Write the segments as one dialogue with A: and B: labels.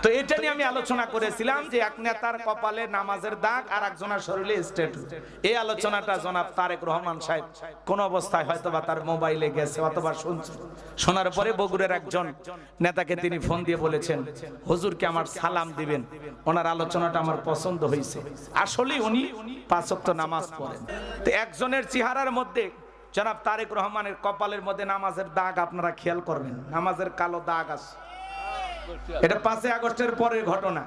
A: তো এটা নিয়ে আমি আলোচনা করেছিলাম যে এক নেতার কপালে নামাজের দাগ আর একজনের শরীরে স্ট্যাটু। এই আলোচনাটা জনাব তারেক রহমান সাহেব কোন অবস্থায় হয়তোবা তার মোবাইলে গেছে অথবা শুনছে, শোনার পরে বগুড়ার একজন নেতাকে তিনি ফোন দিয়ে বলেছেন, হুজুরকে আমার সালাম দিবেন, ওনার আলোচনাটা আমার পছন্দ হয়েছে। আসলে উনি 5 ওয়াক্ত নামাজ পড়েন। তো একজনের চেহারার মধ্যে জনাব তারেক রহমানের কপালের মধ্যে নামাজের দাগ, আপনারা খেয়াল করবেন, নামাজের কালো দাগ আছে। এটা 5 আগস্টের পরের ঘটনা।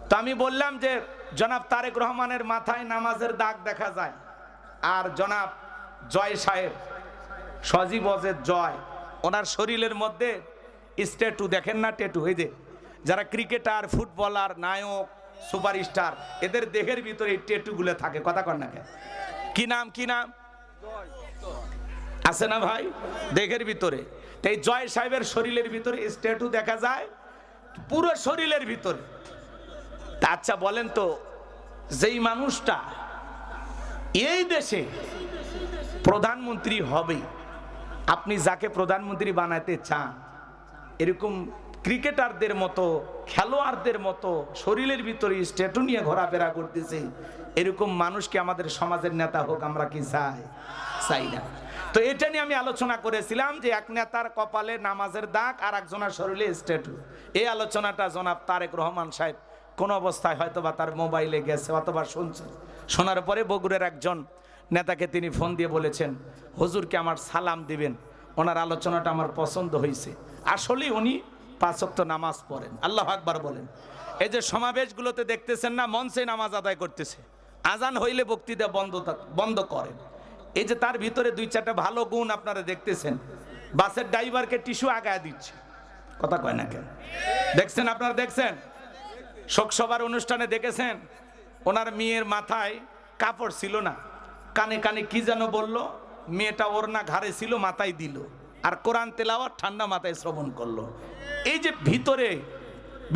A: তো আমি বললাম যে জনাব তারেক রহমানের মাথায় নামাজের দাগ দেখা যায়, আর জনাব জয় সাহেব সজীব অজের জয়, ওনার শরীরের মধ্যে স্ট্যাটু দেখেন না, ট্যাটু। এই যে যারা ক্রিকেটার, ফুটবলার, নায়ক, সুপারস্টার, এদের দেহের ভিতরে এই ট্যাটুগুলো থাকে। কথা কন না কেন? কি নাম, কি নাম আছে না ভাই দেহের ভিতরে? এই জয় সাহেবের শরীরের ভিতরে স্ট্যাটু দেখা যায় পুরো শরীরের ভিতরে। আচ্ছা বলেন তো, যেই মানুষটা এই দেশে প্রধানমন্ত্রী হবে, আপনি যাকে প্রধানমন্ত্রী বানাতে চান, এরকম ক্রিকেটারদের মতো, খেলোয়াড়দের মতো শরীরের ভিতরে স্ট্যাটু নিয়ে ঘোরাফেরা করতেছে, এরকম মানুষকে আমাদের সমাজের নেতা হোক আমরা কি চাই? চাই না। তো এটা নিয়ে আমি আলোচনা করেছিলাম যে এক নেতার কপালে নামাজের দাগ আর একজনের শরীরে স্ট্যাটু। এই আলোচনাটা জনাব তারেক রহমান সাহেব কোন অবস্থায় হয়তোবা তার মোবাইলে গেছে অথবা শুনছে, শোনার পরে বগুড়ার একজন নেতাকে তিনি ফোন দিয়ে বলেছেন, হুজুরকে আমার সালাম দিবেন, ওনার আলোচনাটা আমার পছন্দ হয়েছে। আসলে উনি 5 ওয়াক্ত নামাজ পড়েন। আল্লাহু আকবার বলেন। এই যে সমাবেশগুলোতে দেখতেছেন না, মঞ্চে নামাজ আদায় করতেছে, আজান হইলে বক্তৃতা বন্ধ করেন। এই যে তার ভিতরে 2-4টা ভালো গুণ আপনারা দেখতেছেন। বাসের ড্রাইভারকে টিস্যু আগায় দিচ্ছে, কথা কয় না কেন? দেখছেন আপনারা, দেখছেন? শোকসভার অনুষ্ঠানে দেখেছেন, ওনার মেয়ের মাথায় কাপড় ছিল না, কানে কানে কি যেন বলল, মেয়েটা ওড়না ঘাড়ে ছিল, মাথায় দিল, আর কোরআন তেলাওয়াত ঠান্ডা মাথায় শ্রবণ করলো। এই যে ভিতরে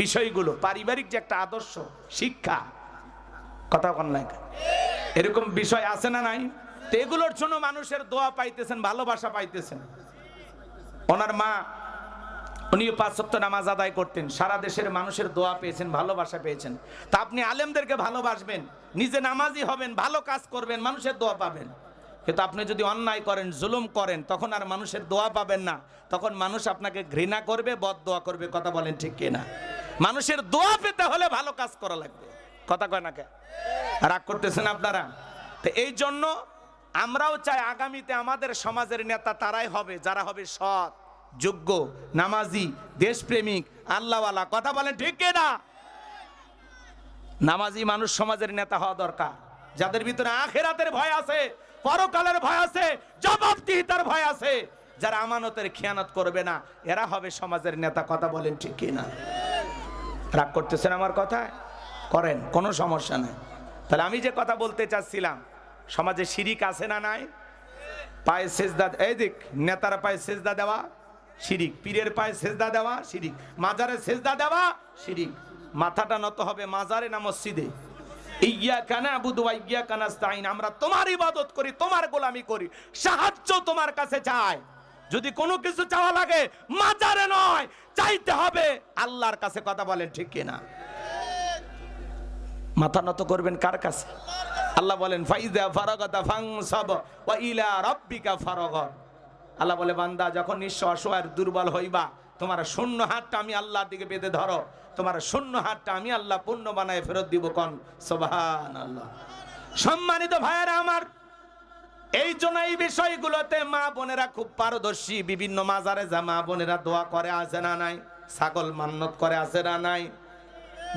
A: বিষয়গুলো, পারিবারিক যে একটা আদর্শ শিক্ষা, কথা কন না, এরকম বিষয় আছে না নাই? তো এগুলোর জন্য মানুষের দোয়া পাইতেছেন, ভালোবাসা পাইতেছেন। ওনার মা, উনিও 5 ওয়াক্ত নামাজ আদায় করতেন, সারা দেশের মানুষের দোয়া পেয়েছেন, ভালোবাসা পেয়েছেন। তা আপনি আলেমদেরকে ভালোবাসবেন, নিজে নামাজি হবেন, ভালো কাজ করবেন, মানুষের দোয়া পাবেন। কিন্তু আপনি যদি অন্যায় করেন, জুলুম করেন, তখন আর মানুষের দোয়া পাবেন না, তখন মানুষ আপনাকে ঘৃণা করবে, বদদোয়া করবে। কথা বলেন ঠিক কিনা? মানুষের দোয়া পেতে হলে ভালো কাজ করা লাগবে। কথা কয় না কে? রাগ করতেছেন আপনারা? তো এই জন্য আমরাও চাই আগামীতে আমাদের সমাজের নেতা তারাই হবে যারা হবে সৎ, যোগ্য, নামাজি, দেশপ্রেমিক, আল্লাহওয়ালা। কথা বলেন ঠিক কিনা? নামাজি মানুষ সমাজের নেতা হওয়া দরকার, যাদের ভিতরে আখিরাতের ভয় আছে, পরকালের ভয় আছে, জবাবদিহিতার ভয় আছে, যারা আমানতের খেয়ানত করবে না, এরা হবে সমাজের নেতা। কথা বলেন ঠিক কিনা? রাগ করতেছেন আমার কথায়? করেন, কোনো সমস্যা নাই। তাহলে আমি যে কথা বলতে চাচ্ছিলাম, সমাজে শিরিক আছে না নাই? পায়ে সেজদা, এই দিক নেতার পায়ে সেজদা দেওয়া শিরিক, পীরের পায়ে সেজদা দেওয়া শিরিক, মাজারে সেজদা দেওয়া শিরিক। মাথাটা নত হবে মাজারে না মসজিদে? ইয়্যাকা না'বুদু ওয়া ইয়্যাকা নাস্তাঈন, আমরা তোমার ইবাদত করি, তোমার গোলামি করি, সাহায্য তোমার কাছে চাই। যদি কোনো কিছু চাওয়া লাগে মাজারে নয়, চাইতে হবে আল্লাহর কাছে। কথা বলেন ঠিক কিনা? মাথা নত করবেন কার কাছে? আল্লাহ বলেন, ফাইযা ফারাগাতা ফানসাব ওয়া ইলা রাব্বিকা ফারাগাব। আল্লাহ বলে, বান্দা যখন নিঃস্ব, অসহায়, দুর্বল হইবা, তোমার শূন্য হাতটা আমি আল্লাহর দিকে বেঁধে ধরো, তোমার শূন্য হাতটা আমি আল্লাহ পূর্ণ বানায় ফেরত দিব। কোন সুবহানাল্লাহ। সম্মানিত ভাইয়েরা আমার, এই জন্য এই বিষয়গুলোতে মা বোনেরা খুব পারদর্শী। বিভিন্ন মাজারে যা মা বোনেরা দোয়া করে, আছে না নাই? ছাগল মান্নত করে, আছে না নাই?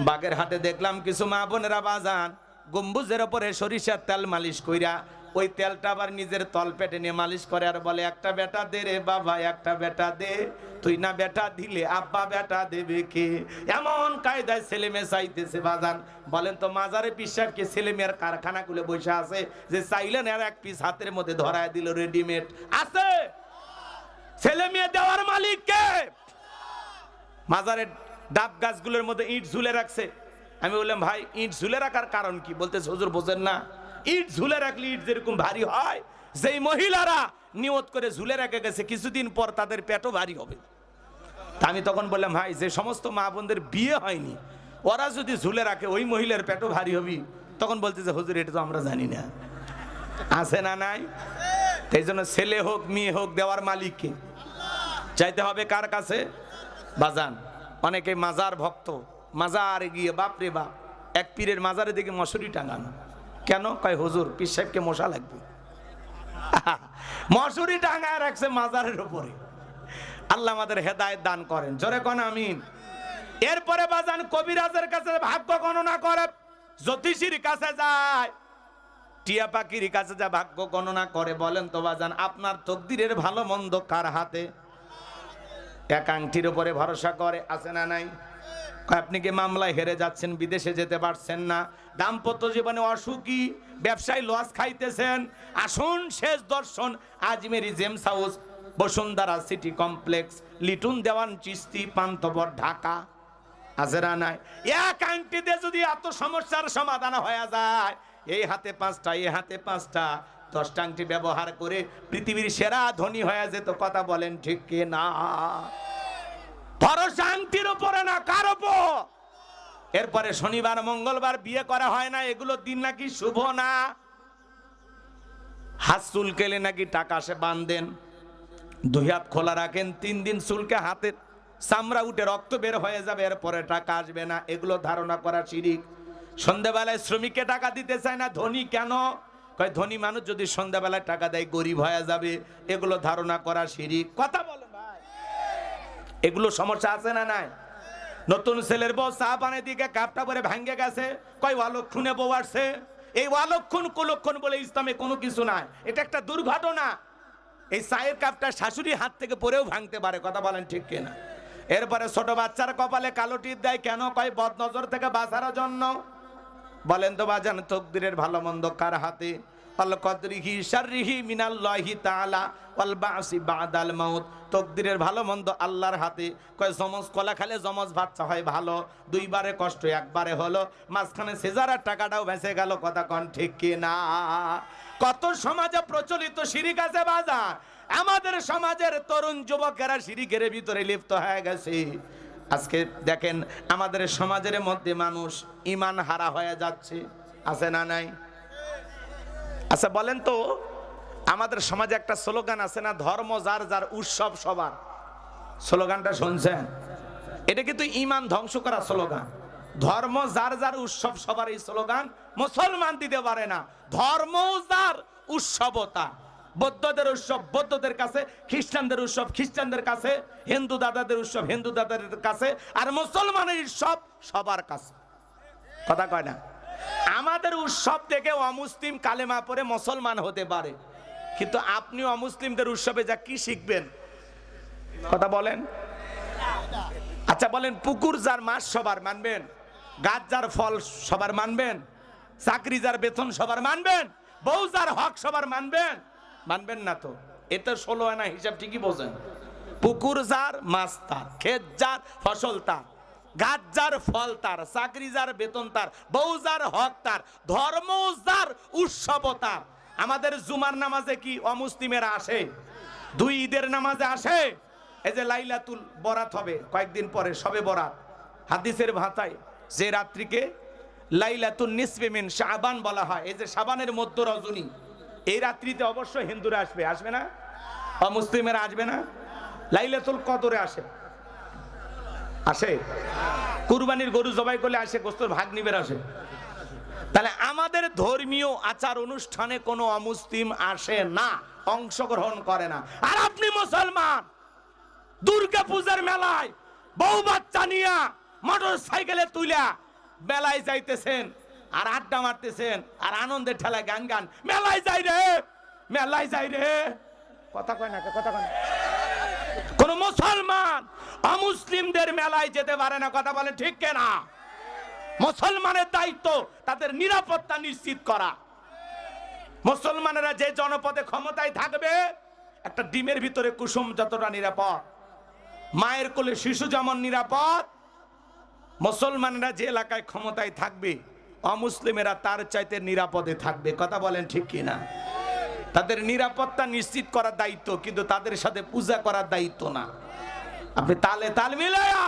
A: বাগেরহাটে দেখলাম কিছু মা বোনেরা বাজান গম্বুজের উপরে সরিষার তেল মালিশ কইরা, ওই তেলটা আবার নিজের তল পেটে নিয়ে মালিশ করে, আর বলে, একটা বেটা দে রে বাবা, একটা বেটা দে, তুই না বেটা দিলে আব্বা বেটা দেবে কে? এমন কায়দায় ছেলে মেয়ে চাইতেছে বাজান। বলেন তো, মাজারে পিসার কে ছেলে মেয়ের কারখানা গুলো বসে আছে, যে চাইলেন আর এক পিস হাতের মধ্যে ধরায় দিল, রেডিমেড আছে? ছেলে মেয়ে দেওয়ার মালিক কে? মাজারের ডাব গাছগুলোর মধ্যে ইট ঝুলে রাখছে। আমি বললাম, ভাই ইট ঝুলে রাখার কারণ কি? বলতেছে, হুজুর বোঝেন না, ইট ঝুলে রাখলে ইট যেরকম ভারী হয়, যেই মহিলারা নিয়ত করে ঝুলে রেখে গেছে, কিছুদিন পর তাদের পেটও ভারী হবে। তা আমি তখন বললাম, ভাই যে সমস্ত মা বোনদের বিয়ে হয়নি ওরা যদি ঝুলে রাখে ওই মহিলার পেটও ভারী হবি। তখন বলতে যে হুজুর এটা তো আমরা জানি না, আছে না নাই? এই জন্য ছেলে হোক মেয়ে হোক দেওয়ার মালিককে চাইতে হবে কার কাছে? বাজান। অনেকে মাজার ভক্ত, মাজারে গিয়ে বাপরে বাপ এক পীরের মাজারে দিকে মশুরি টাঙানো। কেন? কয় হুজুর পীর সাহেবকে মশা লাগবে। মশুরি টাঙায় রাখছে মাজারের উপরে। আল্লাহ আমাদের হেদায়েত দান করেন, জোরে কোন আমিন। এরপরে বাজান কবিরাজের কাছে ভাগ্য গণনা করে, জ্যোতিষীর কাছে যায়, টিয়া পাখির কাছে যা ভাগ্য গণনা করে। বলেন তো বাজান আপনার তকদিরের ভালো মন্দ কার হাতে? এক আংটির উপরে ভরসা করে, আছে না নাই? আপনি কি মামলায় হেরে যাচ্ছেন, বিদেশে যেতে পারছেন না, দাম্পত্য জীবনে অসুখী, ব্যবসায় লস খাইতেছেন, আসুন শেষ দর্শন Ajmeri gems house, Bashundhara city complex, Liton Dewan Chishti, Panthapath, Dhaka. আছে না নাই? এক আংটিতে যদি এত সমস্যার সমাধান হয়ে যায়, এই হাতে 5টা এই হাতে 5টা, 10টা আংটি ব্যবহার করে পৃথিবীর সেরা ধনী হয়ে যেত। কথা বলেন ঠিক কি না? ভরসা আংটির উপরে না, কার উপর? এরপরে শনিবার মঙ্গলবার বিয়ে করা হয় না, এগুলো দিন নাকি শুভ না। হাত চুলকেলে নাকি টাকা সে বাঁধেন, 2 হাত খোলা রাখেন, 3 দিন চুলকে হাতের চামড়া উঠে রক্ত বের হয়ে যাবে, এরপরে টাকা আসবে না, এগুলো ধারণা করা শিরিক। সন্ধ্যাবেলায় শ্রমিককে টাকা দিতে চায় না, ধনী কেন? কয় ধনী মানুষ যদি সন্ধ্যাবেলায় টাকা দেয় গরিব হয়ে যাবে, এগুলো ধারণা করা শিরিক। কথা বলেন ভাই, এগুলো সমস্যা আছে না নাই? নতুন ছেলের বউ চা পানের দিকে কাপটা পরে ভাঙ্গে গেছে, কয় অলক্ষণে বউ আসছে। এই অলক্ষণ কুলক্ষণ বলে ইসলামে কোনো কিছু নাই, এটা একটা দুর্ঘটনা। এই চায়ের কাপটা শাশুড়ি হাত থেকে পরেও ভাঙতে পারে। কথা বলেন ঠিক কিনা? এরপরে ছোট বাচ্চার কপালে কালো টিপ দেয় কেন? কয় বদ নজর থেকে বাঁচার জন্য। বলেন তো বাজান তকদিরের ভালো মন্দ কার হাতে? আল কদরিহি শাররিহি মিনাল্লাহি তাআলা ওয়াল বাসি বাদাল মাউত। তকদিরের ভালো মন্দ আল্লাহর হাতে। কয় জমজ কলা খেলে জমজ বাচ্চা হয় ভালো, 2 বারে কষ্ট 1 বারে হলো, মাঝখানে সিজারের টাকাটাও ভেসে গেল। কথা কোন ঠিক কি না? কত সমাজে প্রচলিত শিরিক আছে বাজার। আমাদের সমাজের তরুণ যুবকেরা শিরিকের ভিতরে লিপ্ত হয়ে গেছে। আজকে দেখেন আমাদের সমাজের মধ্যে মানুষ ঈমান হারা হয়ে যাচ্ছে, আছে না নাই? আচ্ছা বলেন তো, আমাদের সমাজে একটা স্লোগান আছে না, ধর্ম যার যার উৎসব সবার। স্লোগানটা শুনছেন? এটা কিন্তু ঈমান ধ্বংস করা স্লোগান। ধর্ম যার যার উৎসব সবার, এই স্লোগান মুসলমান দিতে পারে না। ধর্ম যার উৎসবতা, বৌদ্ধদের উৎসব বৌদ্ধদের কাছে, খ্রিস্টানদের উৎসব খ্রিস্টানদের কাছে, হিন্দু দাদাদের উৎসব হিন্দু দাদাদের কাছে, আর মুসলমানের উৎসব সবার কাছে। কথা কয় না? আমাদের উৎসব থেকে অমুসলিম কালেমা পড়ে মুসলমান হতে পারে, কিন্তু আপনি অমুসলিমদের উৎসবে যা কি শিখবেন? কথা বলেন। আচ্ছা বলেন, পুকুর যার মাছ সবার মানবেন? গাছ যার ফল সবার মানবেন? চাকরি যার বেতন সবার মানবেন? বউ যার হক সবার মানবেন? মানবেন না তো। এটা 16 আনা হিসাব ঠিকই বোঝেন। পুকুর যার মাছ তার, ক্ষেত যার ফসল তার, গাছ যার ফল তার, চাকরি যার বেতন তার, বউ যার হক তার, ধর্ম যার উৎসব তার। আমাদের জুমার নামাজে কি অমুসলিমেরা আসে? 2 ঈদের নামাজে আসে। এই যে লাইলাতুল বরাত হবে কয়েকদিন পরে, সবে বরাত, হাদিসের ভাষায় যে রাত্রিকে লাইলাতুন নিসফে মিন শাবান বলা হয়, এই যে শাবানের মধ্য রজনী, এই রাত্রিতে অবশ্যই হিন্দুরা আসবে, আসবে না? অমুসলিমেরা আসবে না? লাইলাতুল কদরে আসে, আসে। কুরবানির গরু জবাই করলে আসে, গোস্তর ভাগ নিবের আসে। তাহলে আমাদের ধর্মীয় আচার অনুষ্ঠানে কোনো অমুসলিম আসে না, অংশগ্রহণ করে না। আর আপনি মুসলমান, দুর্গা পূজার মেলায় বউ বাচ্চা নিয়া মোটর সাইকেলে তুইলা মেলায় যাইতেছেন, আর আড্ডা মারতেছেন, আর আনন্দের ঠেলায় গান গান, মেলায় যাই রে মেলায় যাই রে। কথা কয় না, কথা কয় না। কোন মুসলমান অমুসলিমদের মেলায় যেতে পারে না। কথা বলে ঠিক কেনা? মুসলমানের দায়িত্ব তাদের নিরাপত্তা নিশ্চিত করা। মুসলমানেরা যে জনপদে ক্ষমতায় থাকবে, একটা ডিমের ভিতরে কুসুম যতটা নিরাপদ, মায়ের কোলে শিশু যেমন নিরাপদ, মুসলমানরা যে এলাকায় ক্ষমতায় থাকবে অমুসলিমেরা তার চাইতে নিরাপদে থাকবে। কথা বলেন ঠিক কিনা? তাদের নিরাপত্তা নিশ্চিত করার দায়িত্ব, কিন্তু তাদের সাথে পূজা করার দায়িত্ব না। আপনি তালে তাল মিলায়া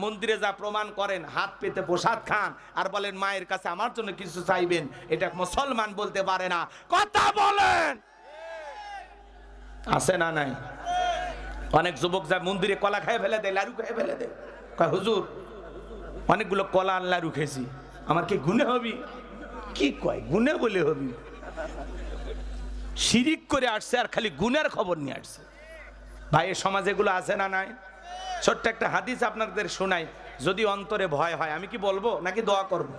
A: মন্দিরে যা প্রমাণ করেন, হাত পেতে প্রসাদ খান আর বলেন মায়ের কাছে আমার জন্য কিছু চাইবেন, এটা মুসলমান বলতে পারে না। কথা বলেন, আছে না নাই? অনেক যুবক যায় মন্দিরে কলা খেয়ে ফেলে দেয়, লাড়ু খেয়ে ফেলে দেয়, কয় হুজুর অনেকগুলো কলা আর লাড়ু খেয়েছি, আমার কি গুনে হবি? কি কয় গুনে বলে হবি? শিরিক করে আসছে আর খালি গুনের খবর নিয়ে আসছে। ভাই এ সমাজে এগুলো আছে না নাই? ছোট্ট একটা হাদিস আপনাদের শোনাই, যদি অন্তরে ভয় হয়। আমি কি বলবো নাকি দোয়া করব?